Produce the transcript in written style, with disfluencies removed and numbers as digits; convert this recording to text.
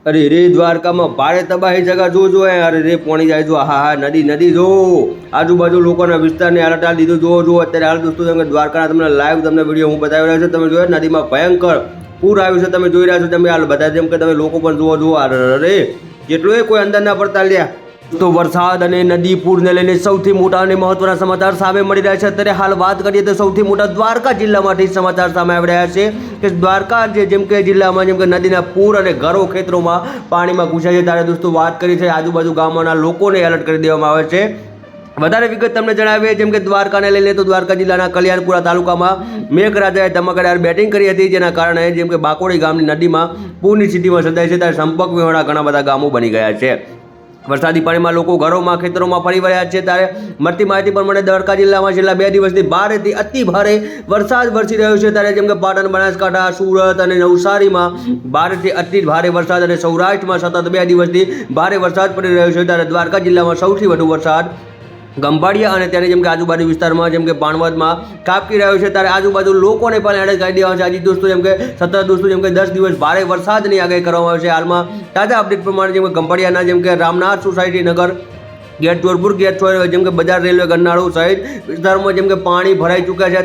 અરે રે દ્વારકામાં ભારે તબાહી જગા જો અરે રે પોણી જાય જો હા નદી જો આજુબાજુ લોકોના વિસ્તારની હાલત હાલ દીધું જો અત્યારે હાલ દોસ્તો તમે દ્વારકાના તમને લાઈવ તમને વિડીયો હું બતાવી રહ્યો છું. તમે જોયો નદીમાં ભયંકર પૂર આવ્યું છે. તમે જોઈ રહ્યા છો તમે હાલ બધા જેમ કે તમે લોકો પણ જુઓ અરે જેટલું કોઈ અંદર ના પડતા લ્યા. તો વરસાદ અને નદી પૂરને લઈને સૌથી મોટા અને મહત્વના સમાચાર સામે મળી રહ્યા છે. અત્યારે હાલ વાત કરીએ તો સૌથી મોટા દ્વારકા જિલ્લામાંથી સમાચાર સામે આવી રહ્યા છે કે દ્વારકા જેમ કે જિલ્લામાં જેમ કે નદીના પૂર અને ઘરો ખેતરોમાં પાણીમાં ઘૂસ્યા છે. ત્યારે દોસ્તો વાત કરી છે આજુબાજુ ગામોના લોકોને એલર્ટ કરી દેવામાં આવે છે. વધારે વિગત તમને જણાવીએ જેમ કે દ્વારકાને લઈને તો દ્વારકા જિલ્લાના કલ્યાણપુરા તાલુકામાં મેઘરાજાએ ધમાકેદાર બેટિંગ કરી હતી, જેના કારણે જેમ કે બાકોડી ગામની નદીમાં પૂરની સ્થિતિમાં સર્જાઈ છે. ત્યારે સંપર્ક વિહોણા ઘણા બધા ગામો બની ગયા છે. વરસાદી પાણીમાં લોકો ઘરોમાં ખેતરોમાં ફરી વળ્યા છે. ત્યારે મળતી માહિતી પ્રમાણે દ્વારકા જિલ્લામાં છેલ્લા 2 દિવસથી ભારેથી અતિ ભારે વરસાદ વરસી રહ્યો છે. ત્યારે જેમ કે પાટણ, બનાસકાંઠા, સુરત અને નવસારીમાં ભારેથી અતિ ભારે વરસાદ અને સૌરાષ્ટ્રમાં સતત 2 દિવસથી ભારે વરસાદ પડી રહ્યો છે. ત્યારે દ્વારકા જિલ્લામાં સૌથી વધુ વરસાદ ગંભાડિયા અને તેની જેમ કે આજુબાજુ વિસ્તારમાં જેમ કે ભાણવડમાં કાપકી રહ્યો છે. ત્યારે આજુબાજુ લોકોને પણ એડવાઇસ કરી દેવામાં છે. આજે દોસ્તો જેમ કે સતત દોસ્તો જેમ કે 10 દિવસ ભારે વરસાદની આગાહી કરવામાં આવી છે. હાલમાં તાજા અપડેટ પ્રમાણે જેમ કે ગંભાડિયાના જેમ કે રામનાથ સોસાયટી નગર ગેટ જોરપુર ગેટ જેમ કે બજાર રેલવે ગરનાળું સહિત વિસ્તારમાં જેમ કે પાણી ભરાઈ ચૂક્યા છે.